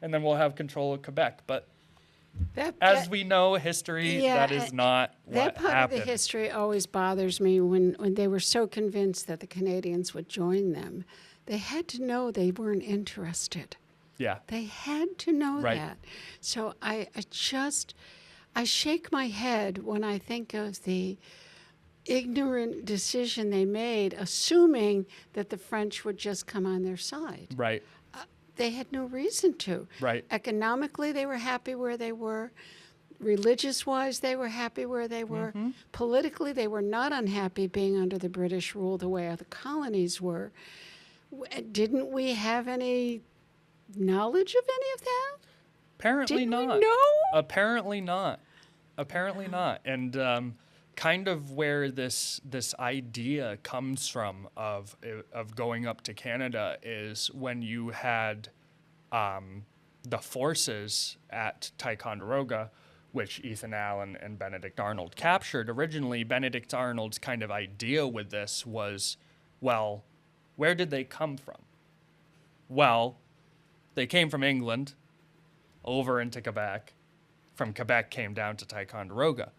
and then we'll have control of Quebec. But as we know, history, Yeah, that is not that what part happened. of the history always bothers me when they were so convinced that the Canadians would join them. They had to know they weren't interested. Yeah. They had to know Right. that. So I shake my head when I think of the ignorant decision they made, assuming that the French would just come on their side. Right. They had no reason to. Right. Economically, they were happy where they were. Religious-wise, they were happy where they were. Politically, they were not unhappy being under the British rule the way the colonies were. Didn't we have any knowledge of any of that? Apparently Didn't we not. know? Apparently not. Apparently not. And kind of where this idea comes from of going up to Canada is when you had the forces at Ticonderoga, which Ethan Allen and Benedict Arnold captured. Originally, Benedict Arnold's kind of idea with this was, well, where did they come from? Well, they came from England over into Quebec. From Quebec came down to Ticonderoga.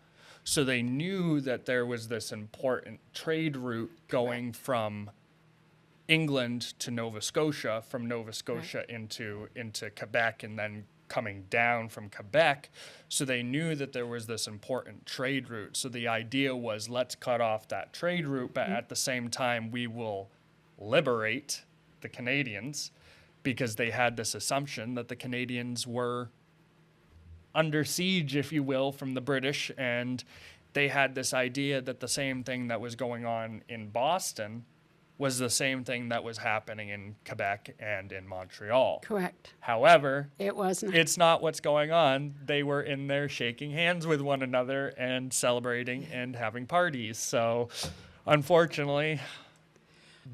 So they knew that there was this important trade route going from England to Nova Scotia, from Nova Scotia into Quebec, and then coming down from Quebec. So they knew that there was this important trade route. So the idea was, let's cut off that trade route, but at the same time, we will liberate the Canadians, because they had this assumption that the Canadians were under siege, if you will, from the British, and they had this idea that the same thing that was going on in Boston was the same thing that was happening in Quebec and in Montreal. Correct. However, It wasn't. it's not what's going on. They were in there shaking hands with one another and celebrating and having parties. So, unfortunately,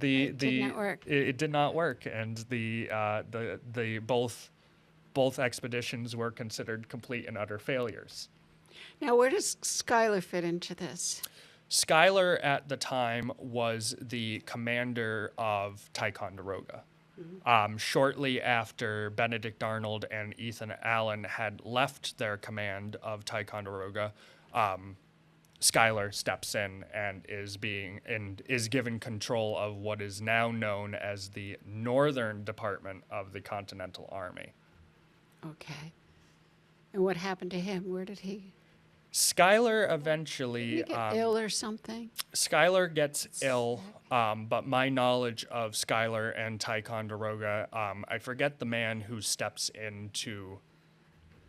It did not work. It did not work, and the both expeditions were considered complete and utter failures. Now, where does Schuyler fit into this? Schuyler at the time was the commander of Ticonderoga. Shortly after Benedict Arnold and Ethan Allen had left their command of Ticonderoga, Schuyler steps in and is given control of what is now known as the Northern Department of the Continental Army. Okay. And what happened to him? Where did he? Schuyler Did eventually he get ill or something? Schuyler gets ill, but my knowledge of Schuyler and Ticonderoga, I forget the man who steps in to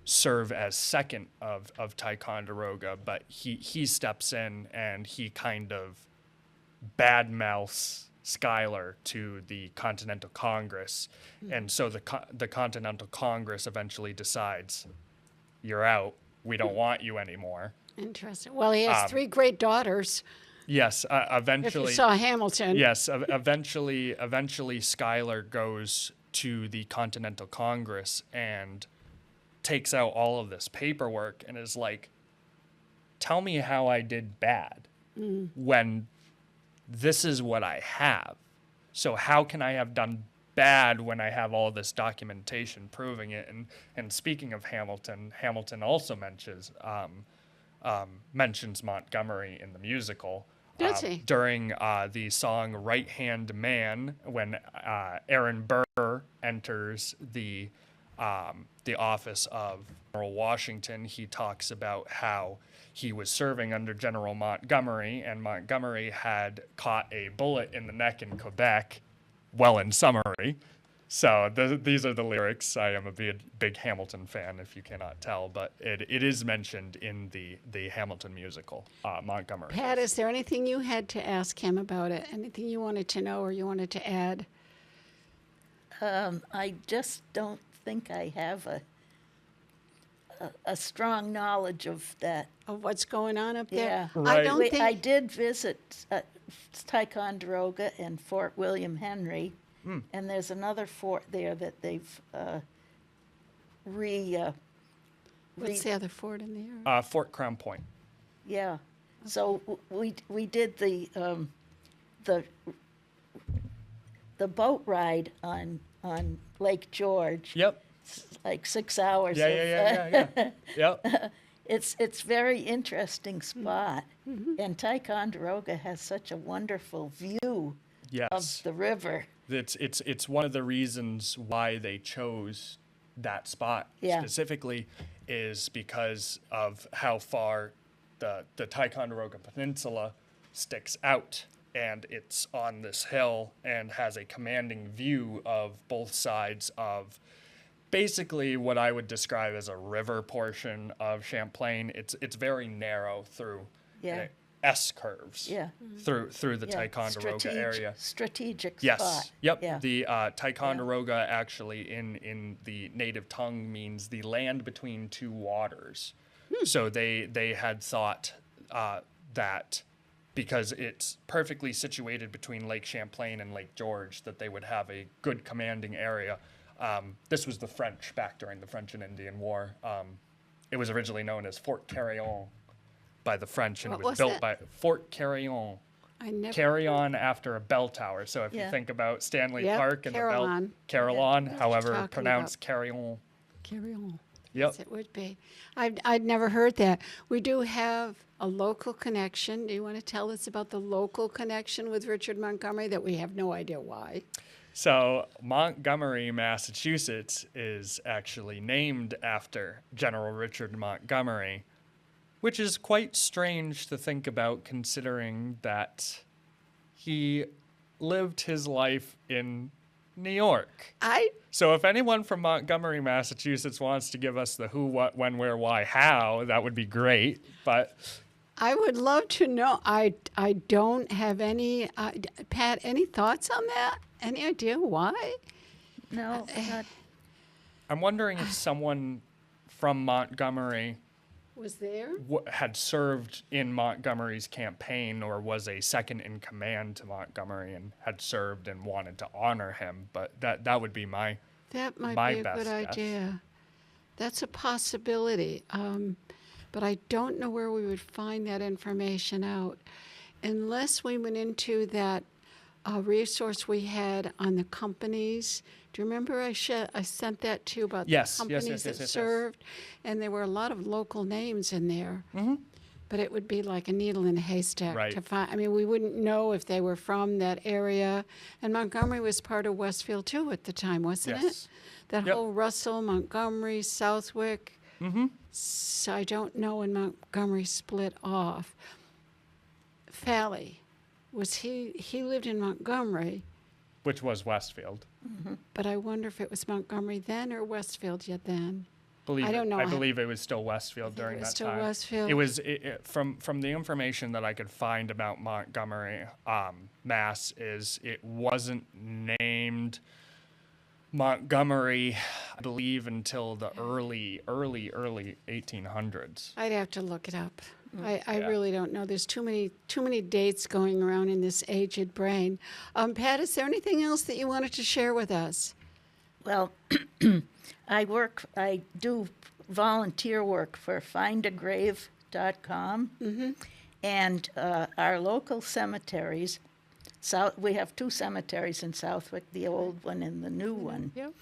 serve as second of Ticonderoga, but he steps in and he kind of badmouths Schuyler to the Continental Congress. And so the Continental Congress eventually decides, you're out. We don't want you anymore. Interesting. Well, he has 3 great daughters. Yes, If eventually. you saw Hamilton. Yes, eventually Schuyler goes to the Continental Congress and takes out all of this paperwork and is like, tell me how I did bad when this is what I have. So how can I have done bad when I have all this documentation proving it? And speaking of Hamilton, Hamilton also mentions Montgomery in the musical. Does he? During the song Right Hand Man, when Aaron Burr enters the office of General Washington, he talks about how he was serving under General Montgomery, and Montgomery had caught a bullet in the neck in Quebec. Well, in summary. So these are the lyrics. I am a big Hamilton fan, if you cannot tell, but it is mentioned in the Hamilton musical, Montgomery. Pat, is there anything you had to ask him about it? Anything you wanted to know or you wanted to add? I just don't think I have a strong knowledge of that. Of what's going on up there? Yeah. I don't think... I did visit Ticonderoga and Fort William Henry, and there's another fort there that they've What's the other fort in the area? Fort Crown Point. Yeah. So we did the boat ride on Lake George. Yep. Like 6 hours. Yeah. Yep. It's very interesting spot, and Ticonderoga has such a wonderful view Yes. of the river. It's one of the reasons why they chose that spot specifically is because of how far the Ticonderoga Peninsula sticks out, and it's on this hill and has a commanding view of both sides of basically what I would describe as a river portion of Champlain. It's very narrow through S-curves through the Ticonderoga area. Strategic Yes. spot. Yep. Yeah. The Ticonderoga actually in the native tongue means the land between two waters. So they had thought that because it's perfectly situated between Lake Champlain and Lake George that they would have a good commanding area. This was the French back during the French and Indian War. It was originally known as Fort Carillon by the French, and it was built by Fort Carillon. Carillon after a bell tower. So if you think about Stanley Park and the bell, Carillon, however pronounced Carillon. Carillon. Yep. Yes, it would be. I'd never heard that. We do have a local connection. Do you want to tell us about the local connection with Richard Montgomery that we have no idea why? So Montgomery, Massachusetts is actually named after General Richard Montgomery, which is quite strange to think about considering that he lived his life in New York. So if anyone from Montgomery, Massachusetts wants to give us the who, what, when, where, why, how, that would be great. But I would love to know. I don't have any, Pat, any thoughts on that? Any idea why? No, not. I'm wondering if someone from Montgomery Was there? had served in Montgomery's campaign or was a second in command to Montgomery and had served and wanted to honor him. But that would be my That might my be a best good guess. idea. That's a possibility. But I don't know where we would find that information out unless we went into that resource we had on the companies. Do you remember I sent that to you about Yes, the yes, companies yes, that yes. served? And there were a lot of local names in there. Mm-hmm. But it would be like a needle in a haystack Right. to find. I mean, we wouldn't know if they were from that area. And Montgomery was part of Westfield, too, at the time, wasn't it? Yes. That Yep. whole Russell, Montgomery, Southwick. Mm-hmm. So I don't know when Montgomery split off. Falley, he lived in Montgomery, Which was Westfield. but I wonder if it was Montgomery then or Westfield yet then. I don't know. I believe it was still Westfield during that still time. Westfield. It was from the information that I could find about Montgomery, Mass. Is it wasn't named Montgomery, I believe, until the early 1800s. I'd have to look it up. I really don't know. There's too many dates going around in this aged brain. Pat, is there anything else that you wanted to share with us? Well, I do volunteer work for findagrave.com, and our local cemeteries. We have 2 cemeteries in Southwick, the old one and the new one. Yep.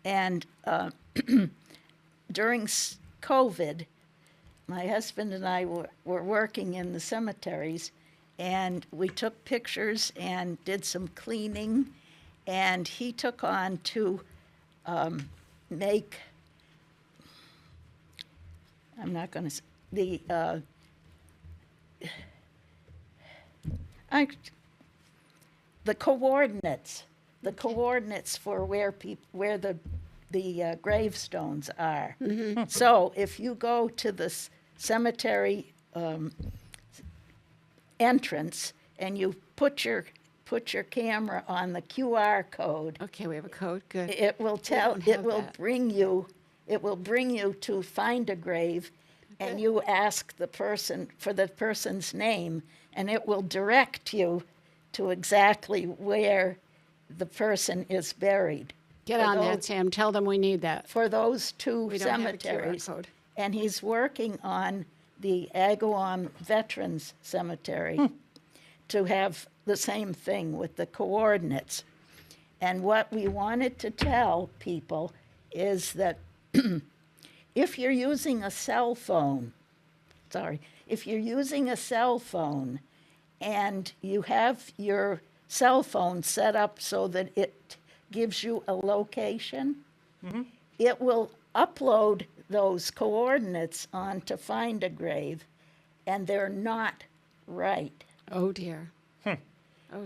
And during COVID, my husband and I were working in the cemeteries, and we took pictures and did some cleaning, and he took on to make, I'm not going to, the coordinates for where the gravestones are. So if you go to the cemetery entrance and you put your camera on the QR code, Okay, we have a code. Good. it will bring you to find a grave, and you ask the person for the person's name, and it will direct you to exactly where the person is buried. Get on that, Sam. Tell them we need that. For those 2 We don't have a QR cemeteries. code. And he's working on the Agawam Veterans Cemetery to have the same thing with the coordinates. And what we wanted to tell people is that if you're using a cell phone, and you have your cell phone set up so that it gives you a location, it will upload those coordinates onto Find a Grave, and they're not right. Oh, dear.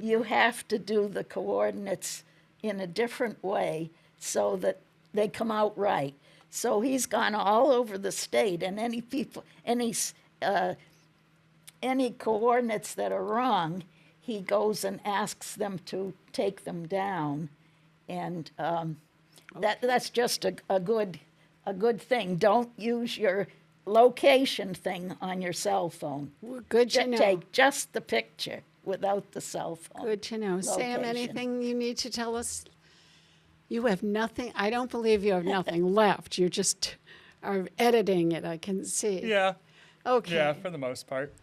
You have to do the coordinates in a different way so that they come out right. So he's gone all over the state, and any coordinates that are wrong, he goes and asks them to take them down, and that's just a good thing. Don't use your location thing on your cell phone. Good to know. Take just the picture without the cell phone. Good to know. Sam, location. anything you need to tell us? You have nothing. I don't believe you have nothing left. You just are editing it, I can see. Yeah. Okay. Yeah, for the most part.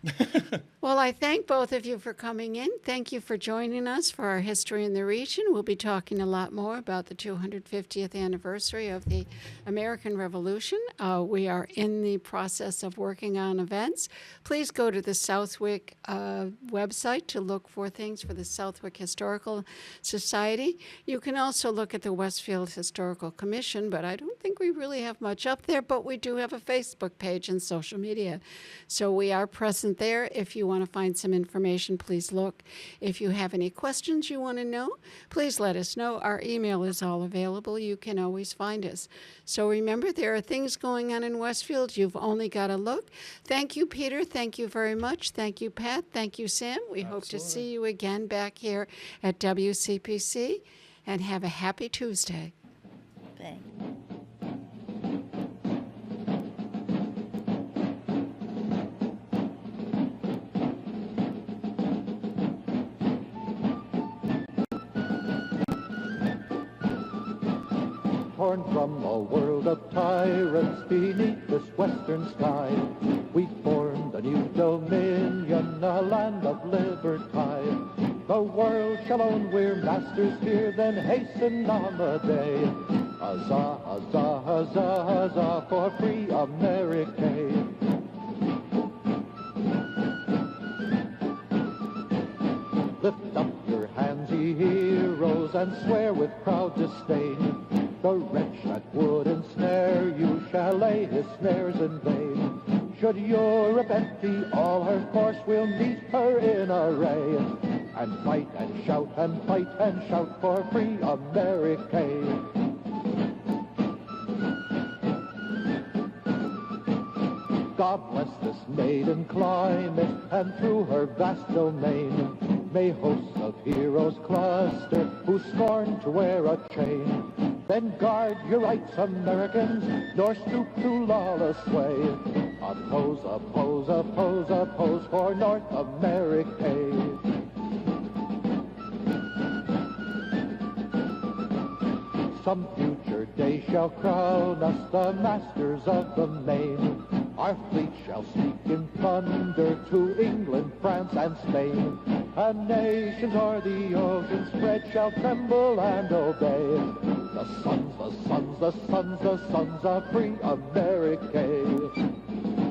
Well, I thank both of you for coming in. Thank you for joining us for our History in the Region. We'll be talking a lot more about the 250th anniversary of the American Revolution. We are in the process of working on events. Please go to the Southwick website to look for things for the Southwick Historical Society. You can also look at the Westfield Historical Commission, but I don't think we really have much up there, but we do have a Facebook page and social media. So we are present there. If you want to find some information, please look. If you have any questions you want to know, please let us know. Our email is all available. You can always find us. So remember, there are things going on in Westfield. You've only got to look. Thank you, Peter. Thank you very much. Thank you, Pat. Thank you, Sam. We hope to see you again back here at WCPC. And have a happy Tuesday. Thanks. Torn from a world of tyrants beneath this western sky, we formed a new dominion, a land of liberty. The world shall own, we're masters here, then hasten on the day. Huzzah, huzzah, huzzah, huzzah for free America. Lift up your hands, ye heroes, and swear with proud disdain. The wretch that would ensnare you shall lay his snares in vain. Should Europe empty all her force, we'll meet her in array, and fight and shout and fight and shout for free America. God bless this maiden climate, and through her vast domain, may hosts of heroes cluster who scorn to wear a chain. Then guard your rights, Americans, nor stoop to lawless sway. Oppose, oppose, oppose, oppose for North America. Some future day shall crown us the masters of the main. Our fleet shall speak in thunder to England, France, and Spain. And nations o'er the ocean spread shall tremble and obey. The sons, the sons, the sons, the sons of free America.